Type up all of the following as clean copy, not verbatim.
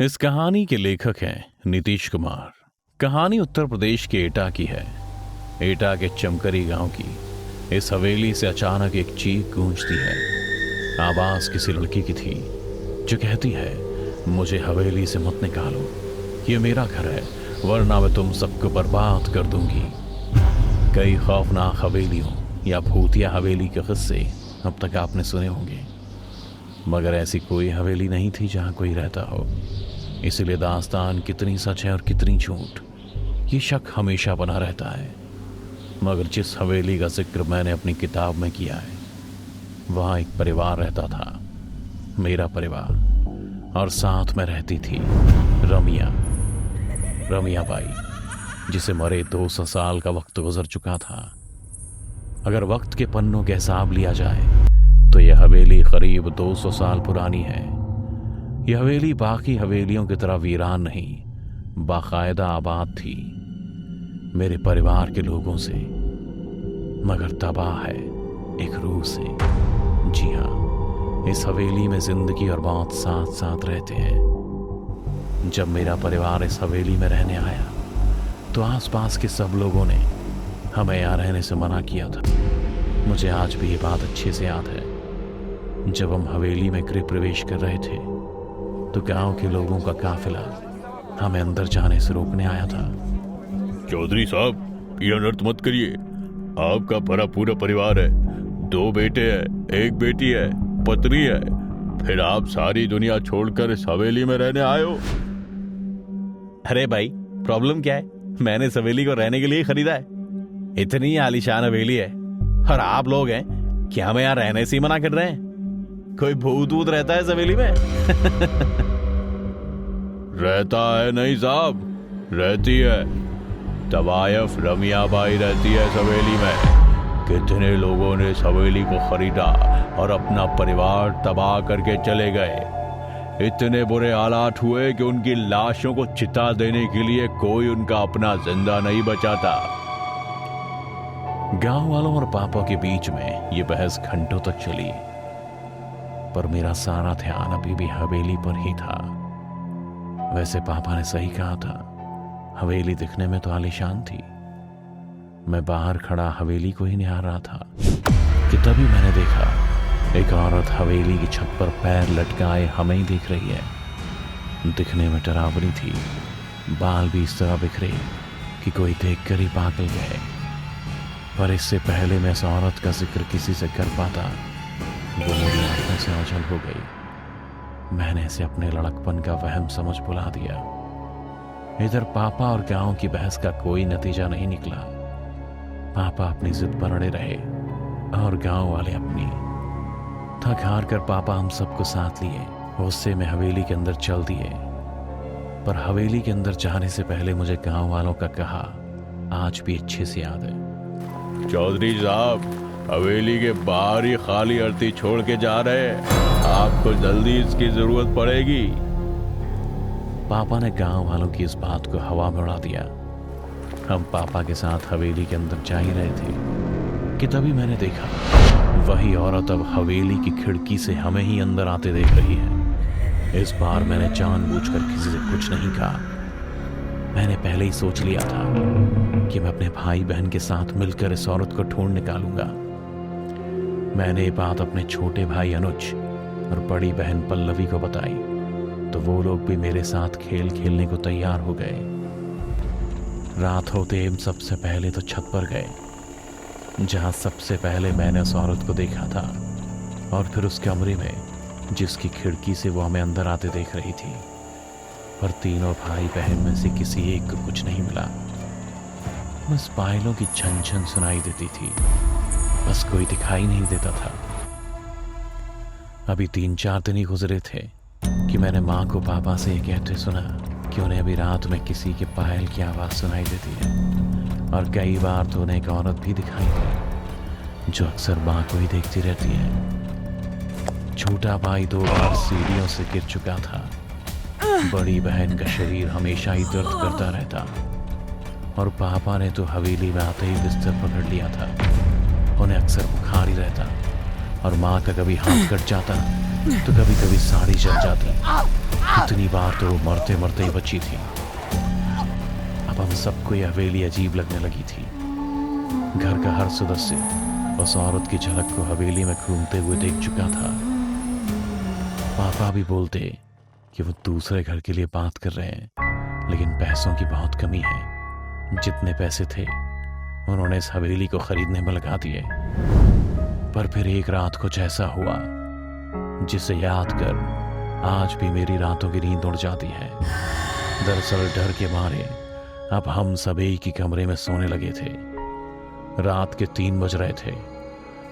इस कहानी के लेखक हैं नीतीश कुमार। कहानी उत्तर प्रदेश के एटा की है। एटा के चमकरी गांव की इस हवेली से अचानक एक चीख गूंजती है। आवाज किसी लड़की की थी जो कहती है, मुझे हवेली से मत निकालो, ये मेरा घर है, वरना मैं तुम सबको बर्बाद कर दूंगी। कई खौफनाक हवेलियों या भूतिया हवेली के किस्से अब तक आपने सुने होंगे, मगर ऐसी कोई हवेली नहीं थी जहां कोई रहता हो। इसीलिए दास्तान कितनी सच है और कितनी झूठ, ये शक हमेशा बना रहता है। मगर जिस हवेली का जिक्र मैंने अपनी किताब में किया है, वहां एक परिवार रहता था, मेरा परिवार, और साथ में रहती थी रमिया बाई, जिसे मरे 200 साल का वक्त गुजर चुका था। अगर वक्त के पन्नों के हिसाब लिया जाए तो यह हवेली करीब 200 साल पुरानी है। यह हवेली बाकी हवेलियों की तरह वीरान नहीं, बाकायदा आबाद थी मेरे परिवार के लोगों से, मगर तबाह है एक रूह से। जी हाँ, इस हवेली में जिंदगी और मौत साथ साथ रहते हैं। जब मेरा परिवार इस हवेली में रहने आया तो आसपास के सब लोगों ने हमें यहाँ रहने से मना किया था। मुझे आज भी ये बात अच्छे से याद है। जब हम हवेली में गृह प्रवेश कर रहे थे तो गांव के लोगों का काफिला हमें अंदर जाने से रोकने आया था। चौधरी साहब, ये अनर्थ मत करिए। आपका भरा पूरा परिवार है, 2 बेटे हैं, 1 बेटी है, पत्नी है, फिर आप सारी दुनिया छोड़कर इस हवेली में रहने आए हो। अरे भाई, प्रॉब्लम क्या है? मैंने इस हवेली को रहने के लिए खरीदा है। इतनी आलीशान हवेली है और आप लोग हैं क्या हमें यहाँ रहने से ही मना कर रहे हैं? कोई भूत वूत रहता है इस हवेली में? रहता है नहीं साहब, रहती है। तवायफ रमिया बाई रहती है इस हवेली में। कितने लोगों ने इस हवेली को खरीदा और अपना परिवार तबाह करके चले गए। इतने बुरे हालात हुए कि उनकी लाशों को चिता देने के लिए कोई उनका अपना जिंदा नहीं बचाता। गांव वालों और पापा के बीच में ये बहस घंटों तक चली, पर मेरा सारा ध्यान अभी भी हवेली पर ही था। वैसे पापा ने सही कहा था, हवेली दिखने में तो आलीशान थी। मैं बाहर खड़ा हवेली को ही निहार रहा था कि तभी मैंने देखा एक औरत हवेली की छत पर पैर लटकाए हमें ही देख रही है। दिखने में डरावनी थी, बाल भी इस तरह बिखरे कि कोई देखकर ही पागल गए। पर इससे पहले मैं इस औरत का जिक्र किसी से कर पाता, वो मेरी आंखों से ओझल हो गई। मैंने इसे अपने लड़कपन का वहम समझ भुला दिया। इधर पापा और गांव की बहस का कोई नतीजा नहीं निकला। पापा अपनी जिद पर अड़े रहे और गांव वाले अपनी। थक हार कर पापा हम सबको साथ लिए गुस्से में हवेली के अंदर चल दिए। पर हवेली के अंदर जाने से पहले मुझे गांव वालों का कहा आज भी अच्छे से याद है। चौधरी साहब, हवेली के बाहर ही खाली अर्थी छोड़ के जा रहे हैं, आपको जल्दी इसकी जरूरत पड़ेगी। पापा ने गांव वालों की इस बात को हवा में उड़ा दिया। हम पापा के साथ हवेली के अंदर जा ही रहे थे कि तभी मैंने देखा वही औरत अब हवेली की खिड़की से हमें ही अंदर आते देख रही है। इस बार मैंने जानबूझकर किसी से कुछ नहीं कहा। मैंने पहले ही सोच लिया था कि मैं अपने भाई बहन के साथ मिलकर इस औरत को ढूंढ निकालूंगा। मैंने ये बात अपने छोटे भाई अनुज और बड़ी बहन पल्लवी को बताई तो वो लोग भी मेरे साथ खेल खेलने को तैयार हो गए। रात होते हम सबसे पहले तो छत पर गए, जहां सबसे पहले मैंने उस औरत को देखा था, और फिर उस कमरे में जिसकी खिड़की से वो हमें अंदर आते देख रही थी। पर तीनों भाई बहन में से किसी एक को कुछ नहीं मिला। बस पायलों की छन छन सुनाई देती थी, बस कोई दिखाई नहीं देता था। अभी 3-4 दिन ही गुजरे थे कि मैंने माँ को पापा से ये कहते सुना कि उन्हें अभी रात में किसी के पायल की आवाज़ सुनाई देती है, और कई बार तो उन्हें एक औरत भी दिखाई दी जो अक्सर माँ को ही देखती रहती है। छोटा भाई 2 बार सीढ़ियों से गिर चुका था। बड़ी बहन का शरीर हमेशा ही दर्द करता रहता, और पापा ने तो हवेली में आते ही बिस्तर पकड़ लिया था। उन्हें अक्सर बुखार ही रहता, और माँ का कभी हाथ कट जाता तो कभी कभी साड़ी जल जाती। कितनी बार तो वो मरते मरते ही बची थी। अब हम सबको यह हवेली अजीब लगने लगी थी। घर का हर सदस्य उस औरत की झलक को हवेली में घूमते हुए देख चुका था। पापा भी बोलते कि वो दूसरे घर के लिए बात कर रहे हैं, लेकिन पैसों की बहुत कमी है। जितने पैसे थे उन्होंने इस हवेली को खरीदने में लगा दिए। पर फिर एक रात कुछ ऐसा हुआ जिसे याद कर आज भी मेरी रातों की नींद उड़ जाती है। दरअसल डर के मारे अब हम सब एक ही कमरे में सोने लगे थे। रात के 3 बज रहे थे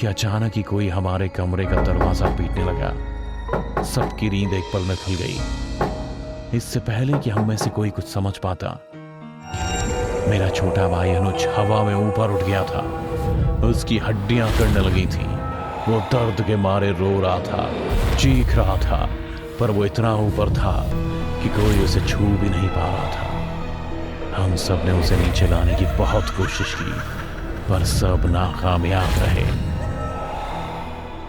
कि अचानक ही कोई हमारे कमरे का दरवाजा पीटने लगा। सबकी नींद एक पल में खुल गई। इससे पहले कि हम में से कोई कुछ समझ पाता, मेरा छोटा भाई अनुज हवा में ऊपर उठ गया था। उसकी हड्डियां कड़ने लगी थी। वो दर्द के मारे रो रहा था, चीख रहा था, पर वो इतना ऊपर था कि कोई उसे छू भी नहीं पा रहा था। हम सब ने उसे नीचे लाने की बहुत कोशिश की, पर सब नाकामयाब रहे।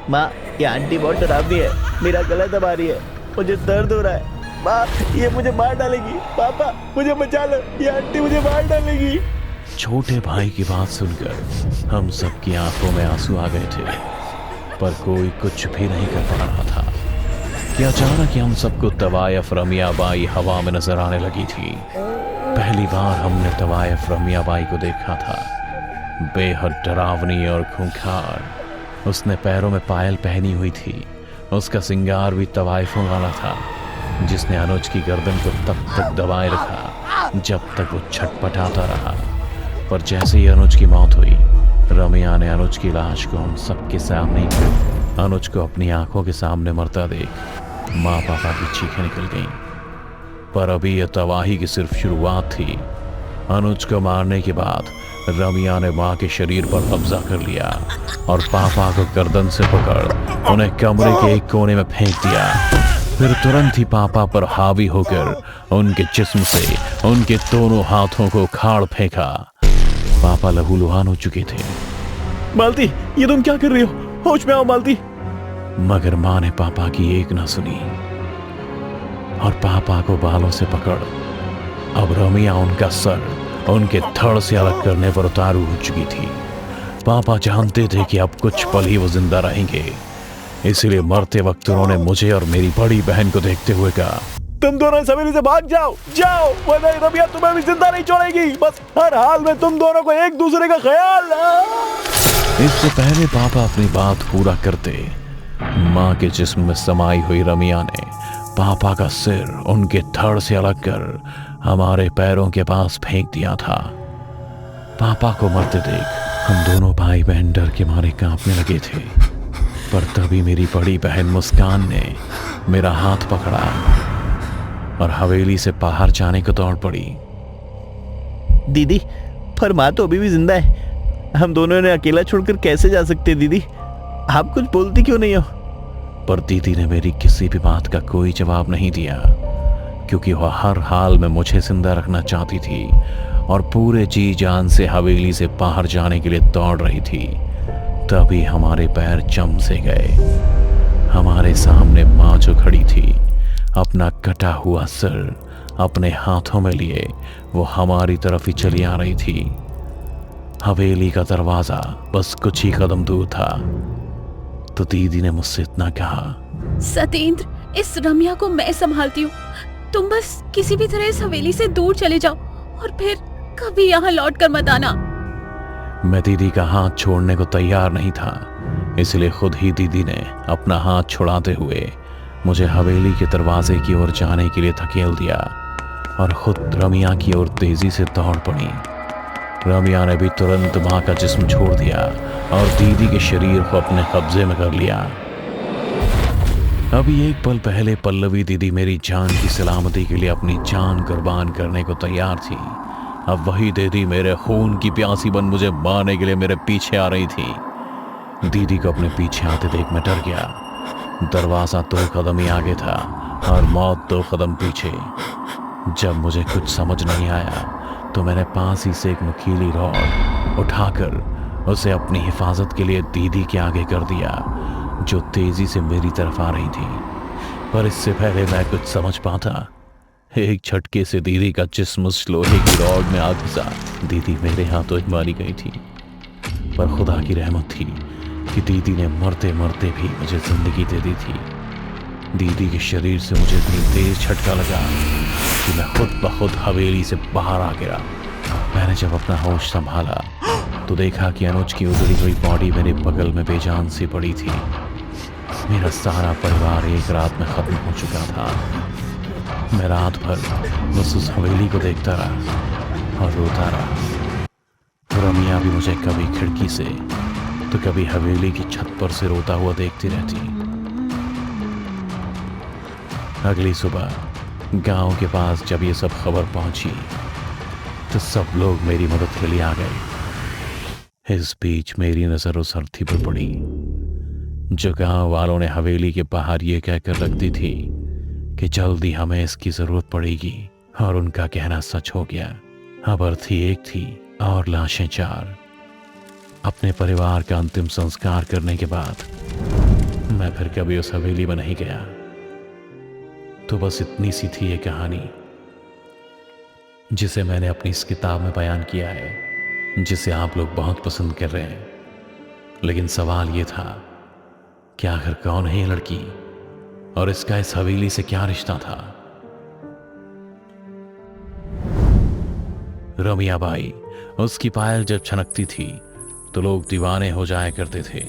माँ, ये आंटी बहुत डरावनी है, मेरा गला दबा रही है, मुझे दर्द हो रहा है। माँ, ये मुझे मार डालेगी। पापा, मुझे बचा लो, ये आंटी मुझे मार डालेगी। छोटे भाई की बात सुनकर हम सब की आंखों में आंसू आ गए थे, पर कोई कुछ भी नहीं कर पा रहा था कि अचानक ही हम सबको तवायफ रमिया बाई हवा में नजर आने लगी थी। पहली बार हमने तवायफ रमिया बाई को देखा था। बेहद डरावनी और खूंखार। उसने पैरों में पायल पहनी हुई थी। उसका सिंगार भी तवायफों वाला था, जिसने अनुज की गर्दन को तब तक दबाए रखा जब तक वो छटपटाता रहा। पर जैसे ही अनुज की मौत हुई, रमिया ने अनुज की लाश को हम सबके सामने अनुज को अपनी आंखों के सामने मरता देख माँ पापा की चीखें निकल गईं। पर अभी यह तबाही की सिर्फ शुरुआत थी। अनुज को मारने के बाद रमिया ने माँ के शरीर पर कब्जा कर लिया और पापा को गर्दन से पकड़ उन्हें कमरे के एक कोने में फेंक दिया। फिर तुरंत ही पापा पर हावी होकर उनके जिस्म से उनके दोनों हाथों को उखाड़ फेंका। पापा लहूलुहान हो चुके थे। मालती, ये तुम क्या कर रही हो? होश में आओ मालती। मगर माँ ने पापा की एक ना सुनी और पापा को बालों से पकड़ अब रमिया उनका सर उनके धड़ से अलग करने पर उतारू हो चुकी थी। पापा जानते थे कि अब कुछ पल ही वो जिंदा रहेंगे, इसलिए मरते वक्त उन्होंने मुझे और मेरी बड़ी बहन को देखते हुए कहा, तुम दोनों इस हवेली से भाग जाओ, जाओ, वरना रमिया तुम्हें भी जिंदा नहीं छोड़ेगी। बस हर हाल में तुम दोनों को एक दूसरे का ख्याल। इससे पहले पापा अपनी बात पूरा करते, माँ के जिस्म में समाई हुई रमिया ने पापा का सिर उनके धड़ से अलग कर हमारे पैरों के पास फेंक दिया था। पापा को मरते देख हम दोनों भाई बहन डर के मारे कांपने लगे थे। पर तभी मेरी बड़ी बहन मुस्कान ने मेरा हाथ पकड़ा और हवेली से बाहर जाने को दौड़ पड़ी। दीदी, पर माँ तो अभी भी जिंदा है। हम दोनों ने अकेला छोड़कर कैसे जा सकते दीदी? आप कुछ बोलती क्यों नहीं हो? पर दीदी ने मेरी किसी भी बात का कोई जवाब नहीं दिया, क्योंकि वह हर हाल में मुझे जिंदा रखना चाहती थी और पूरे जी जान से हवेली से बाहर जाने के लिए दौड़ रही थी। तभी हमारे पैर जम से गए। हमारे सामने माँ जो खड़ी थी, अपना कटा हुआ सिर अपने हाथों में लिए वो हमारी तरफ ही चली आ रही थी। हवेली का दरवाजा बस कुछ ही कदम दूर था तो दीदी ने मुझसे इतना कहा, सतेंद्र, इस रमिया को मैं संभालती हूँ। तुम बस किसी भी तरह इस हवेली से दूर चले जाओ और फिर कभी यहाँ लौट कर मत आना। मैं दीदी का हाथ छोड़ने को तैयार नहीं था, इसलिए खुद ही दीदी ने अपना हाथ छुड़ाते हुए मुझे हवेली के दरवाजे की ओर जाने के लिए धकेल दिया और खुद रमिया की ओर तेजी से दौड़ पड़ी। रमिया ने भी तुरंत माँ का जिस्म छोड़ दिया और दीदी के शरीर को अपने कब्जे में कर लिया। अभी एक पल पहले पल्लवी दीदी मेरी जान की सलामती के लिए अपनी जान कुर्बान करने को तैयार थी। अब वही दीदी मेरे खून की प्यासी बन मुझे मारने के लिए मेरे पीछे आ रही थी। दीदी को अपने पीछे आते देख मैं डर गया। दरवाजा 2 कदम ही आगे था और मौत 2 कदम पीछे। जब मुझे कुछ समझ नहीं आया तो मैंने पास ही से एक नुकीली रॉड उठाकर उसे अपनी हिफाजत के लिए दीदी के आगे कर दिया जो तेजी से मेरी तरफ आ रही थी। पर इससे पहले मैं कुछ समझ पाता, एक झटके से दीदी का जिस्म उस लोहे की रॉड में आ घुसा। दीदी मेरे हाथों ही मारी गई थी, पर खुदा की रहमत थी कि दीदी ने मरते मरते भी मुझे जिंदगी दे दी थी। दीदी के शरीर से मुझे इतनी तेज झटका लगा कि मैं खुद ब खुद हवेली से बाहर आ गिरा। मैंने जब अपना होश संभाला तो देखा कि अनुज की उजड़ी हुई बॉडी मेरे बगल में बेजान सी पड़ी थी। मेरा सारा परिवार एक रात में खत्म हो चुका था। मैं रात भर बस उस हवेली को देखता रहा और रोता रहा। रमिया भी मुझे कभी खिड़की से तो कभी हवेली की छत पर से रोता हुआ देखती रहती। अगली सुबह गांव के पास जब ये सब खबर पहुंची तो सब लोग मेरी मदद के लिए आ गए। इस बीच मेरी नजर उस अर्थी पर पड़ी जो गांव वालों ने हवेली के बाहर ये कहकर रख दी थी कि जल्दी हमें इसकी जरूरत पड़ेगी, और उनका कहना सच हो गया। अब अर्थी एक थी और लाशें 4। अपने परिवार का अंतिम संस्कार करने के बाद मैं फिर कभी उस हवेली में नहीं गया। तो बस इतनी सी थी ये कहानी जिसे मैंने अपनी इस किताब में बयान किया है, जिसे आप लोग बहुत पसंद कर रहे हैं। लेकिन सवाल ये था कि आखिर कौन है ये लड़की और इसका इस हवेली से क्या रिश्ता था। रमिया बाई, उसकी पायल जब छनकती थी तो लोग दीवाने हो जाया करते थे।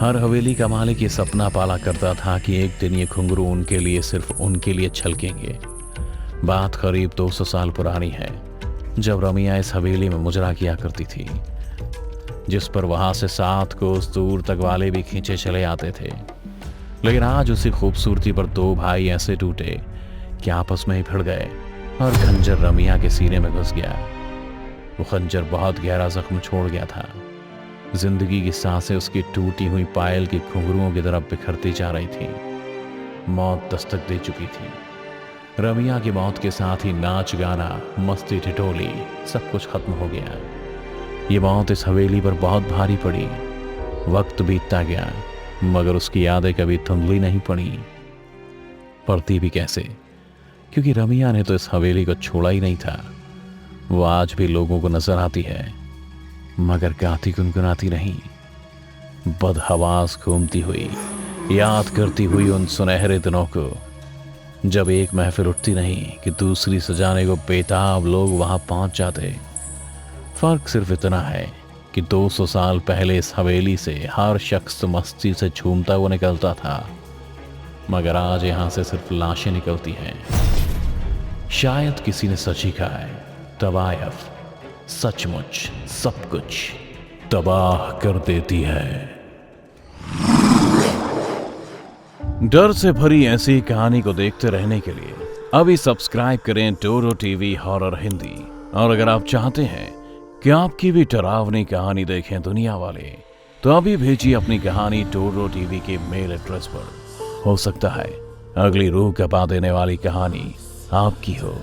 हर हवेली का मालिक ये सपना पाला करता था कि एक दिन ये घुंघरू उनके लिए, सिर्फ उनके लिए छलकेंगे। बात करीब 200 साल पुरानी है, जब रमिया इस हवेली में मुजरा किया करती थी, जिस पर वहां से 7 कोस दूर तक वाले भी खींचे चले आते थे। लेकिन आज उसी खूबसूरती पर 2 भाई ऐसे टूटे कि आपस में ही भिड़ गए और खंजर रमिया के सीने में घुस गया। वो खंजर बहुत गहरा जख्म छोड़ गया था। जिंदगी की सांसें उसकी टूटी हुई पायल की घुंघरुओं की तरफ बिखरती जा रही थी। मौत दस्तक दे चुकी थी। रमिया की मौत के साथ ही नाच गाना, मस्ती ठिठोली, सब कुछ खत्म हो गया। ये मौत इस हवेली पर बहुत भारी पड़ी। वक्त बीतता गया मगर उसकी यादें कभी धुंधली नहीं पड़ी। पड़ती भी कैसे, क्योंकि रमिया ने तो इस हवेली को छोड़ा ही नहीं था। वो आज भी लोगों को नजर आती है, मगर गाती गुनगुनाती नहीं, बदहवास घूमती हुई, याद करती हुई उन सुनहरे दिनों को जब एक महफिल उठती नहीं कि दूसरी सजाने को बेताब लोग वहां पहुंच जाते। फर्क सिर्फ इतना है कि 200 साल पहले इस हवेली से हर शख्स मस्ती से झूमता हुआ निकलता था, मगर आज यहां से सिर्फ लाशें निकलती हैं। शायद किसी ने सच ही कहा है, तवायफ सचमुच सब कुछ तबाह कर देती है। डर से भरी ऐसी कहानी को देखते रहने के लिए अभी सब्सक्राइब करें टोरो टीवी हॉरर हिंदी। और अगर आप चाहते हैं कि आपकी भी डरावनी कहानी देखें दुनिया वाले, तो अभी भेजिए अपनी कहानी टोरो टीवी के मेल एड्रेस पर। हो सकता है अगली रूह कपा देने वाली कहानी आपकी हो।